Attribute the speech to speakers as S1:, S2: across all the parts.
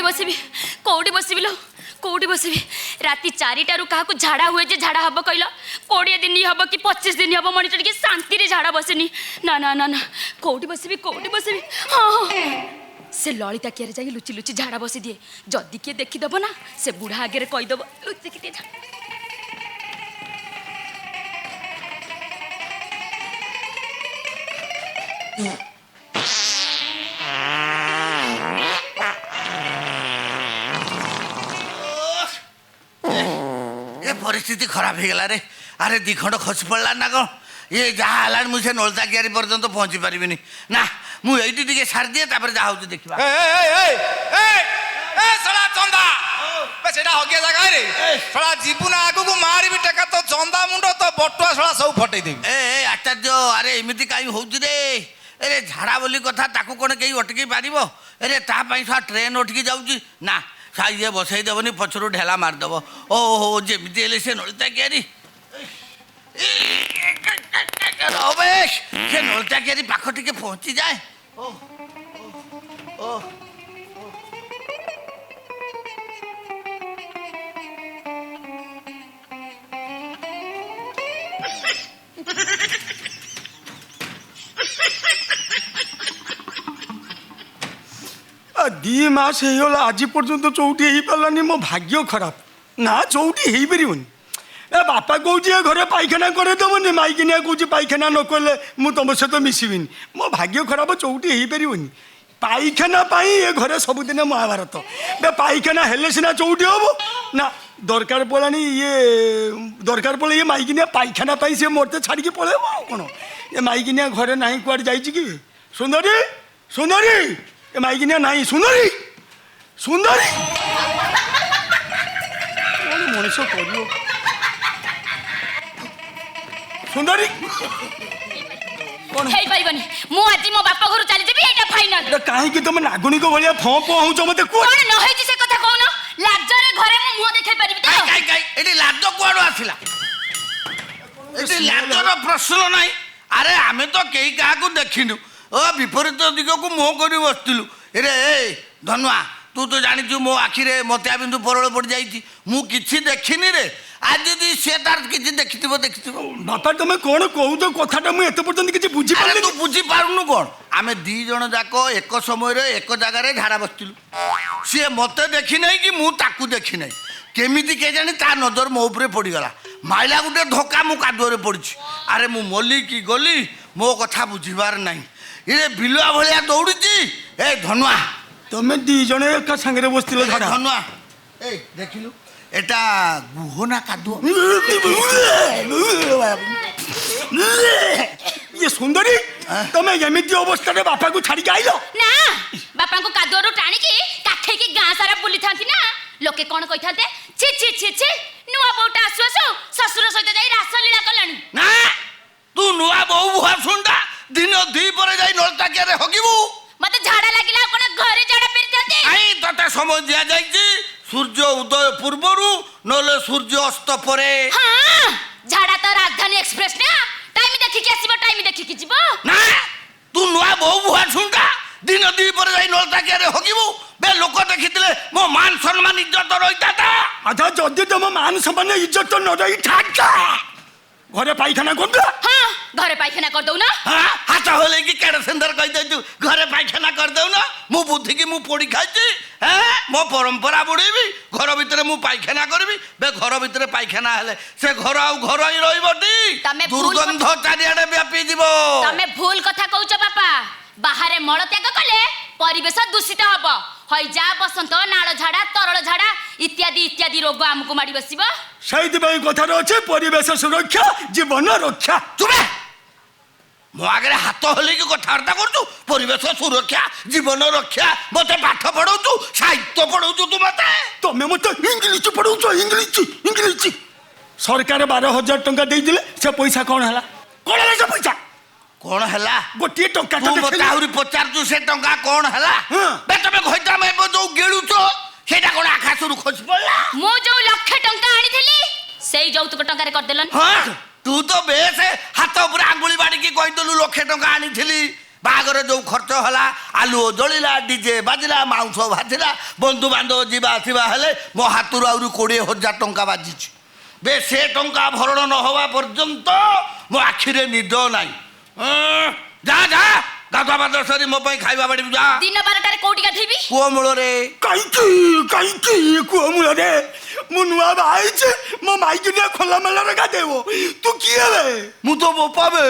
S1: Busby लो कौटी Busby राति 4टारू क्या झाड़ा हुए जे झाड़ा हम कहल 20 दिन हम कि 25 दिन हम मनीष टे शांति रे झाड़ा बसेनी ना ना ना ना कौटी बसबी हाँ से ललिता किए जाए लुचि लुचि झाड़ा बसी दिए जदि किए देखीदेव ना से बुढ़ा आगे कहीदेव लुचिकी दिए
S2: परिस्थिति खराब हो गला रे अरे दी खंड खसी पड़ा ना कौन ये जहाँ है मुझे नलता कियारी पर्यंत पहुँची पारि ना मुझे सारी दिए जहाँ हूँ देखा
S3: जीवन आगु मारी टेका तो चंदा मुंड तो बटुआ शला सब फटे देवी
S2: आचार्य अरे एमती कहीं हूँ रे अरे झाड़ा बोली कथा ताकू कौन कहीं अटक पार अरे तापाई ट्रेन अटकी जाऊँगी ना ये बसई देवनी पछरू ढेला मारदेव ओहो जमी हेले से नलता कियारी रमेश से नलता कियारी पाख टे पहुँची जाए
S4: दी मास होगा आज पर्यंत चौटी हो पारानी मो भाग्य खराब ना चौटी हो पारन ए बापा कौच घरे पाइखाना करदेवनी माइकिनिया कौच पाइखाना न कले मुझ तुम सहित मिसबिनी मो भाग्य खराब चौटी हो पारनी पाइखाना ये घरे सबुदिन महाभारत बे पाइखाना हेले सीना चौटी हम ना दरकार पड़ानी ये दरकार पड़े ये माइकिनिया पाइखाना सी मरते छाड़ी पलैब कौन ये माइकिनिया घरे ना कुआड़े जाइए कि सुंदरी सुंदरी ए माइकिनिया नहीं सुंदरी सुंदरी मनीष कर सुंदरी
S1: मु आज मो बापा घर चली जेबी एटा फाइनल
S4: कहीं तुम नागुणी को भाया फँ फँ होच मत
S1: कौन न होई से कथा कहून लाजरे घरे मु मुंह देखाई परिबी तो
S2: काई काई एटी लाज कोआडो आसिला एटी लाजर प्रश्न नहीं अरे आमे तो केही काहाकू देखिनु ओ विपरीत दिग को मुह कर बसलु अरे धनुआ तू तो जानी मो आखिरे मोतियाबिंदु परल पड़ जाइए मुझे देखनी रे आज यदि सी तार किसी देखी देखी
S4: बापा तुम कौन कह कथा मुझे पर्यटन किसी बुझी पारे
S2: तू बुझी पारुनु कौन आम दी जन जाक एक समय एक जगार झाड़ा बसलु सी मत देखी ना कि मुझे देखी ना केमी के जानी ता नजर मो उपरे पड़गला माइला गोटे धक्का मु कादुअरे पड़ी अरे मु मली कि गली मो कथा बुझीबार नहीं ये बिलुआ भाया दौड़ी ए धनुआ
S4: तुम्हें दी जन एक सांगे बसती
S2: धनुआ ए देखिलु एटा गुहना कादुआ
S4: ये सुंदरी तुम्हें एमती अवस्था बापा को छाड़ी आइल
S1: ना बापा को कादुअरु टाणी की काखे की गां सारा बुली थांती ना लोके कौन कहि थांते छी छी छी छी नुआ बोटा आसु आसु ससुर सहित जाई रासलीला कलानी
S2: ना तू नुआ बहु बुहा सुंडा दिन दी पर जाई नलता के रे हगिबू
S1: मते झाड़ा लागिला कोन घरे झाड़ा पेर जाते
S2: आई तते समय दिया जाईची सूर्य उदय पूर्वरु नले सूर्य अस्त परे
S1: हां झाड़ा तो राजधानी एक्सप्रेस ना टाइम देखि के आसीबो टाइम देखि के जीवो
S2: ना तू नुआ बहु बुहा सुंडा दिन दी पर जाई नलता के रे हगिबू बे लोक देखितले मो मान सम्मान इज्जत रहिताता
S4: आधा जदी तुम मान सम्मान इज्जत न रही ठाका घरे पाइखाना कर दो
S1: हां घरे पाइखाना कर दो ना
S2: हां हाथ होले कि केड़ सुंदर कहि दे तू घरे पाइखाना कर दो ना मु बुद्धि की मु पोड़ी खाइछी हैं मो परंपरा बुड़ेबी घर भीतर मु पाइखाना करबी बे घर भीतर पाइखाना हेले से घर आ घर ही रहइबटी दुर्गंध चारियाडे व्यापी दिबो
S1: तमे भूल कथा कहउछ बापा बाहरे मल त्याग कले परिवेश दूषित हबो हई जा बसंत नाळ झाड़ा तरल झाड़ा इत्यादि इत्यादि रोग हमको माडी बसिबो
S4: सहित भाई कथा अच्छे परिवेश सुरक्षा जीवन रक्षा
S2: चुपे मो आगे हाथ हल कि कथबार्ता करू परिवेश सुरक्षा जीवन रक्षा मत पाठ पढ़ाऊ साहित्य पढ़ाऊ तू मत
S4: तुम मत इंग्लिश पढ़ाऊ इंग्लिश सरकार 12,000 टंका देइदिले से पैसा कौन है कौन है से पैसा
S2: कौन है
S4: गोटे टंका
S2: तू मत आहुरी पचारचु से टंका कौन है बे तमे घइता में जो गेलुचो सेटा कौन आकाशरु खस पड़ला
S1: मो जो लाख टंका आनी थली सेई जौतुक टंका कर देलन
S2: हां तू तो बेस हाथ ऊपर आंगुली बाड़ी की कहि दलु लाख टंका आनी थली ବାହାଘର ଯୋଉ ଖର୍ଚ୍ଚ ହେଲା, ଆଲୁଅ ଜଳିଲା, ଡିଜେ ବାଜିଲା, ମାଉଁସ ଭାଜିଲା, ବନ୍ଧୁବାନ୍ଧବ ଯିବା ଆସିବା ହେଲେ ମୋ ହାତରୁ ଆହୁରି 20,000 ଟଙ୍କା ବାଜିଛି। ବେ ସେ ଟଙ୍କା ଭରଣ ନ ହେବା ପର୍ଯ୍ୟନ୍ତ ମୋ ଆଖିରେ ନିଦ ନାହିଁ। ଯା ଯା ଗାଧୁଆ ପାଧୁଆ ସରି ମୋ ପାଇଁ ଖାଇବା ବାଡ଼ିବୁ ଯା।
S1: ଦିନ 12ଟାରେ କୋଉଠି ଗାଧେଇବି?
S2: କୂଅ ମୂଳରେ।
S4: କାହିଁକି କୂଅ ମୂଳରେ? ମୁଁ ନୂଆ ବାହା ହେଇଛି, ମୋ ମାଇକିନିଆ ଖୋଲା ମେଲାରେ ଗାଧେଇବ। ତୁ କିଏ ବେ?
S2: ମୁଁ ତ ବୋପା ବେ।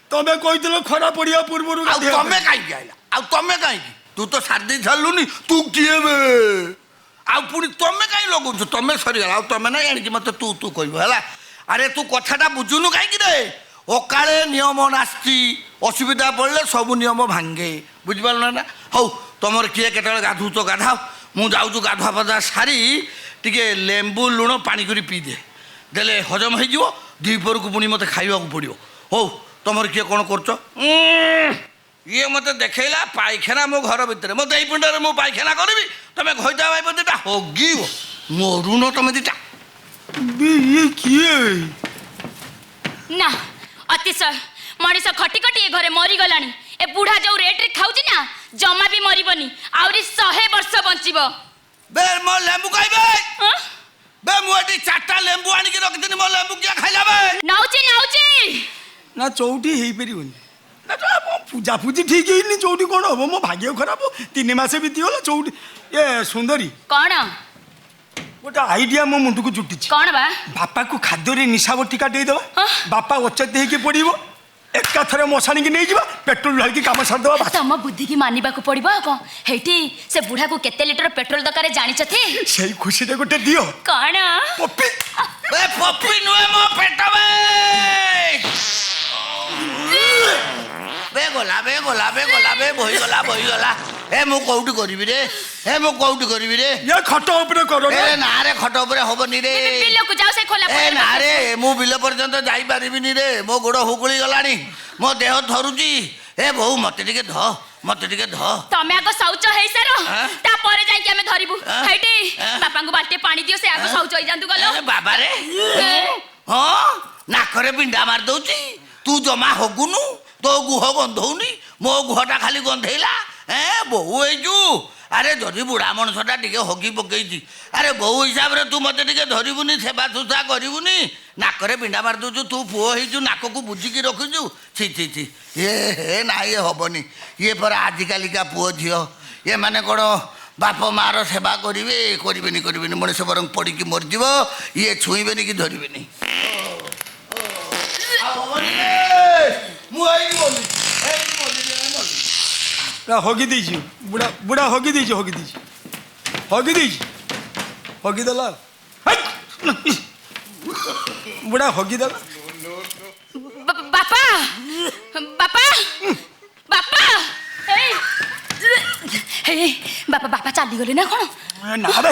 S4: ତମେ କହିଥିଲ ଖରା ପଡିବା ପୂର୍ବରୁ
S2: ଆଉ
S4: ଗାଧେଇବା
S2: ତମେ
S4: ପାଇଁ।
S2: କାହିଁକି ଆଇଲା? ଆଉ ତମେ କାହିଁକି? ତୁ ତ ସାରି ଛାଡ଼ିଲୁନି, ତୁ କିଏ ବେ? ଆଉ ପୁଣି ତମେ କାହିଁ ଲଗଉଛୁ? ତମେ ସରିଗଲା, ଆଉ ତମେ ନାହିଁ ଆଣିକି ମତେ ତୁ ତୁ କହିବ ହେଲା। ଆରେ ତୁ କଥାଟା ବୁଝୁନୁ କାହିଁକି ରେ? ଅକାଳେ ନିୟମ ନାସ୍ତି, ଅସୁବିଧା ପଡ଼ିଲେ ସବୁ ନିୟମ ଭାଙ୍ଗେ, ବୁଝିପାରିଲ ନା? ହଉ ତମର କିଏ କେତେବେଳେ ଗାଧଉଛ ଗାଧାଅ, ମୁଁ ଯାଉଛି ଗାଧୁଆ ପାଧୁଆ ସାରି ଟିକେ ଲେମ୍ବୁ ଲୁଣ ପାଣି କରି ପିଇଦେ, ଦେଲେ ହଜମ ହେଇଯିବ। ଦ୍ୱିପହରକୁ ପୁଣି ମୋତେ ଖାଇବାକୁ ପଡ଼ିବ। ହଉ ତମର କିଏ କ'ଣ କରୁଛ? ଇଏ ମୋତେ ଦେଖେଇଲା ପାଇଖାନା ମୋ ଘର ଭିତରେ, ମୋ ଦେଇ ପିଣ୍ଡରେ ମୁଁ ପାଇଖାନା କରିବି, ତମେ ଘଇତା ଭାଇବ ଦିଟା ହଗିବ, ମରୁନ ତମେ ଦିଟା।
S4: ଇଏ କିଏ?
S1: ନା ଅତିଶୟ, ମଣିଷ ଖଟି ଖଟି ଏ ଘରେ ମରିଗଲାଣି। ଏ ବୁଢା ଯୋଉ ରେଟରେ ଖାଉଛି ନା, ଜମା ବି ମରିବନି, ଆହୁରି 100 ବର୍ଷ ବଞ୍ଚିବ।
S2: ବେ ମୋ ଲେମ୍ବୁ ଖାଇବେ?
S1: ହଁ?
S2: ବେ ମୁଁ ଏଠି 4ଟା ଲେମ୍ବୁ ଆଣିକି ରଖିଥିଲି, ମୋ ଲେମ୍ବୁ କିଏ ଖାଇଲା ବେ?
S1: ନଉଛି ନଉଛି।
S4: ନା ଚଉଠି ହେଇପାରିବନି। ନା ତ ପୂଜା ପୂଜି ଠିକ ହେଇନି, ଚଉଠି କ'ଣ ହବ? ମୋ ଭାଗ୍ୟ ଖରାପ, 3 ମାସ ବିତିଗଲା ଚଉଠି। ଏ ସୁନ୍ଦରୀ,
S1: କଣ
S4: ଗୋଟେ ଆଇଡିଆ ମୋ ମୁଣ୍ଡକୁ ଜୁଟିଛି।
S1: କଣ ବା?
S4: ବାପାକୁ ଖାଦ୍ୟରେ ନିଶାବ ଟିକା ଦେଇଦେବା,
S1: ହଁ।
S4: ବାପା ଅଚେତ ହେଇକି ପଡ଼ିବ, ଏକାଥରେ ମଶାଣିକି ନେଇଯିବା, ପେଟ୍ରୋଲ ଢାଳିକି କାମ ସାରିଦେବା। ବାସ୍।
S1: ତମ ବୁଦ୍ଧିକି ମାନିବାକୁ ପଡିବ। ଆଉ କଣ ହେଇଠି ସେ ବୁଢାକୁ କେତେ ଲିଟର ପେଟ୍ରୋଲ ଦରକାର ଜାଣିଛତି?
S4: ସେଇ ଖୁସିରେ ଗୋଟେ ଦିଅ
S1: କଣ?
S4: ପପି।
S2: ବେ ପପି ନୁହେଁ ମୋ ପେଟ ବେ। ବେ ଗଲା ବେ ଗଲା ବେ ଗଲା ବେ ବହିଗଲା ବହିଗଲା। ଏ ମୁଁ କୋଉଠି କରିବି ରେ? ଏ ମୁଁ କୋଉଠି କରିବି ରେ?
S4: ଇଏ ଖଟ ଉପରେ କର ନା।
S2: ଏ ନା ରେ, ଖଟ ଉପରେ ହବନି ରେ।
S1: ବିଲକୁ ଯାଉ, ସେ ଖୋଲା
S2: ଏ
S1: ପଡିଆରେ
S2: ନା
S1: ବସ।
S2: ରେ, ମୁଁ ବିଲ ପର୍ଯ୍ୟନ୍ତ ଯାଇପାରିବିନି ରେ, ମୋ ଗୋଡ଼ ହୁଗୁଳି ଗଲାଣି, ମୋ ଦେହ ଥରୁଛି। ଏ ବୋଉ ମତେ ଟିକେ ଧ, ମତେ ଟିକେ ଧ।
S1: ତମେ ଆଗ ଶୌଚ ହେଇସାର,
S2: ଆଁ?
S1: ତାପରେ ଯାଇକି ଆମେ ଧରିବୁ।
S2: ଆଁ?
S1: ହେଇଠି
S2: ଆଁ?
S1: ବାପାଙ୍କୁ ବାଲ୍ଟିଏ ପାଣି ଦିଅ, ସେ ଆଗ ଶୌଚ ହେଇଯାନ୍ତୁ। ଗଲ
S2: ଏ ବାବାରେ, ହଁ ନାକରେ ପିଣ୍ଡା ମାରି ଦଉଛି। ତୁ ଜମା ହଗୁନୁ, ତୋ ଗୁହ ଗନ୍ଧଉନି, ମୋ ଗୁହଟା ଖାଲି ଗନ୍ଧେଇଲା। ବୋହୁ ହେଇଛୁ। ଆରେ ଯଦି ବୁଢ଼ା ମଣିଷଟା ଟିକେ ହଗି ପକେଇଛି, ଆରେ ବୋହୁ ହିସାବରେ ତୁ ମତେ ଟିକେ ଧରିବୁନି, ସେବା ସୁଷା କରିବୁନି? ନାକରେ ପିଣ୍ଡା ମାରି ଦଉଛୁ, ତୁ ପୁଅ ହେଇଛୁ, ନାକକୁ ବୁଝିକି ରଖିଛୁ। ଛି ଛି ଛି, ହେ ନା, ଇଏ ହବନି। ଇଏ ପରା ଆଜିକାଲିକା ପୁଅ ଝିଅ, ଏମାନେ କ'ଣ ବାପ ମାଆର ସେବା କରିବେ? କରିବେନି କରିବେନି, ମଣିଷ ବରଂ ପଡ଼ିକି ମରିଯିବ, ଇଏ ଛୁଇଁବେନି କି ଧରିବେନି।
S4: ହଗି ଦେଇଛି ବୁଢ଼ା, ବୁଢ଼ା ହଗି ଦେଇଛି, ହଗି ଦେଇଛି, ହଗି ଦେଇଛି, ହଗିଦେଲା। ବୁଢ଼ା ହଗିଦେଲା।
S1: ବାପା ବାପା ବାପା, ହେଇ ବାପା, ବାପା ଚାଲିଗଲେ ନା କଣ?
S4: ନା ବେ,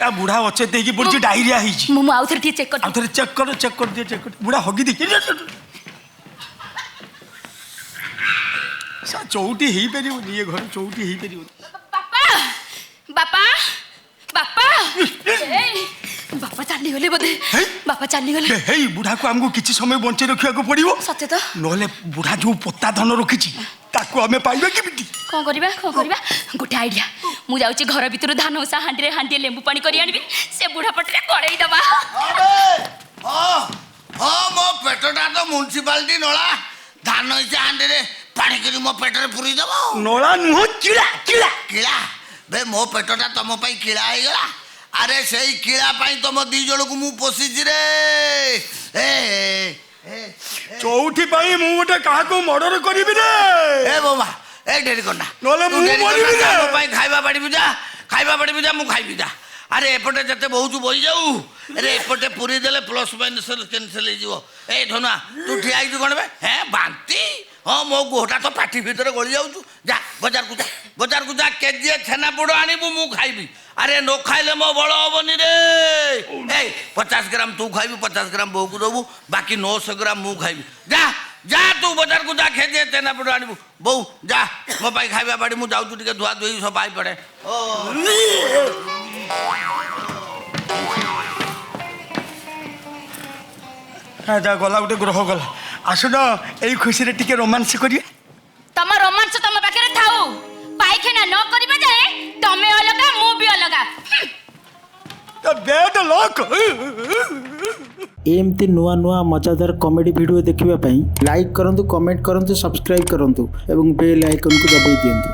S4: ତା ବୁଢ଼ା ଅଚେତ ହେଇକି ପଡ଼ିଛି, ଡାଇରିଆ ହେଇଛି।
S1: ମୁଁ ଆଉ ଥରେ ଟିକେ ଚେକ୍ କରି।
S4: ଆଉ ଥରେ ଚେକ୍ କର, ଚେକ୍ କରିଦିଅ, ଚେକ୍ କରି। ବୁଢ଼ା ହଗି ଦେଇଛି। ଚଉଠି ହେଇପାରିବନି, ଏ ଘରେ ଚଉଠି ହେଇପାରିବନି।
S1: ବାପା ବାପା ବାପା, ବାପା ଚାଲିଗଲେ ବୋଧେ। ବାପା ଚାଲିଗଲେ।
S4: ହେଇ ବୁଢ଼ାକୁ ଆମକୁ କିଛି ସମୟ ବଞ୍ଚେଇ ରଖିବାକୁ ପଡ଼ିବ,
S1: ସଚେତ।
S4: ନହେଲେ ବୁଢ଼ା ଯୋଉ ପୋତା ଧନ ରଖିଛି ତାକୁ ଆମେ ପାଇବା କେମିତି?
S1: କଣ କରିବା, କଣ କରିବା? ଗୋଟେ ଆଇଡିଆ, ମୁଁ ଯାଉଛି ଘର ଭିତରୁ ଧାନ ଉଷା ହାଣ୍ଡିରେ ହାଣ୍ଡିଏ ଲେମ୍ବୁ ପାଣି କରି ଆଣିବି, ସେ ବୁଢ଼ା ପଟରେ ଗଳେଇ ଦବା।
S2: ହଁ ମୋ ପେଟଟା ତ ମ୍ୟୁନିସିପାଲିଟି ନଳା, ଧାନ ଇଚ୍ଛା ହାଣ୍ଡିରେ ପାଣି କରି ମୋ ପେଟରେ ପୁରେଇ ଦବ।
S4: ନଳା ନୁହଁ, କିଳା, କିଳା।
S2: କିଳା? ବେ ମୋ ପେଟଟା ତମ ପାଇଁ କିଳା ହେଇଗଲା। ଆରେ ସେଇ କିଳା ପାଇଁ ତମ 2 ଜଣକୁ ମୁଁ ପୋଷିଛି ରେ।
S4: ଚଉଠି ପାଇଁ ମୁଁ ଗୋଟେ କାହାକୁ ମର୍ଡର କରିବି ରେ।
S2: ଏ ବୋମା, ଏ ଡେରି କରନା,
S4: ନହେଲେ
S2: ତୁ
S4: ମୁଁ
S2: ଡେରି
S4: ମରିବି
S2: କରନା,
S4: ରେ।
S2: ମୋ ପାଇଁ ଖାଇବା ବାড়িବୁ ଯା, ଖାଇବା ବାড়িବୁ ଯା, ମୁଁ ଖାଇବି ଯା। ଆରେ ଏପଟେ ଯେତେ ବହୁଛୁ ବହି ଯାଉ, ଆରେ ଏପଟେ ପୁରୀ ଦେଲେ ପ୍ଲସ୍ ମାଇନସ୍ କ୍ୟାନସେଲ୍ ହେଇଯିବ। ଏଇ ଧନା, ତୁ ଠିଆ ହେଇଛୁ କ'ଣ ବେ? ବାନ୍ତି? ହଁ ମୋ ଗୋଟା ତ ପାଟି ଭିତରେ ଗଳି ଯାଉଛୁ। ଯା ବଜାରକୁ ଯା, ବଜାରକୁ ଯା, କେଜିଏ ଛେନାପୋଡ଼ ଆଣିବୁ, ମୁଁ ଖାଇବି। ଆରେ ନ ଖାଇଲେ ମୋ ବଳ ହବନି ରେ। 50 ଗ୍ରାମ ତୁ ଖାଇବୁ, 50 ଗ୍ରାମ ବୋଉକୁ ଦେବୁ, ବାକି 900 ଗ୍ରାମ ମୁଁ ଖାଇବି। ଯା ଯା, ତୁ ବଜାରକୁ ଯା, କେଜିଏ ଛେନାପୋଡ଼ ଆଣିବୁ। ବୋଉ ଯା, ମୋ ପାଇଁ ଖାଇବା ବାଡ଼ି, ମୁଁ ଯାଉଛି ଟିକେ ଧୁଆ ଧୋଇ ସଫା ହେଇ ପଡ଼େ।
S4: ଯା, ଗଲା ଗୋଟେ ଗ୍ରହ ଗଲା। ଆସୁନ, ଏଇ ଖୁସିରେ ଟିକେ ରୋମାନ୍ସ କରିବା।
S1: ତମ ପାଇଖାନା ନ କରିବା ଯାଏ ତମେ ଅଲଗା ମୁଁ ବି ଅଲଗା।
S4: Bed lock.
S5: ଏମିତି ନୂଆ ନୂଆ ମଜାଦାର କମେଡ଼ି ଭିଡ଼ିଓ ଦେଖିବା ପାଇଁ ଲାଇକ୍ କରନ୍ତୁ, କମେଣ୍ଟ କରନ୍ତୁ, ସବସ୍କ୍ରାଇବ୍ କରନ୍ତୁ ଏବଂ ବେଲ୍ ଆଇକନ୍କୁ ଦବାଇ ଦିଅନ୍ତୁ।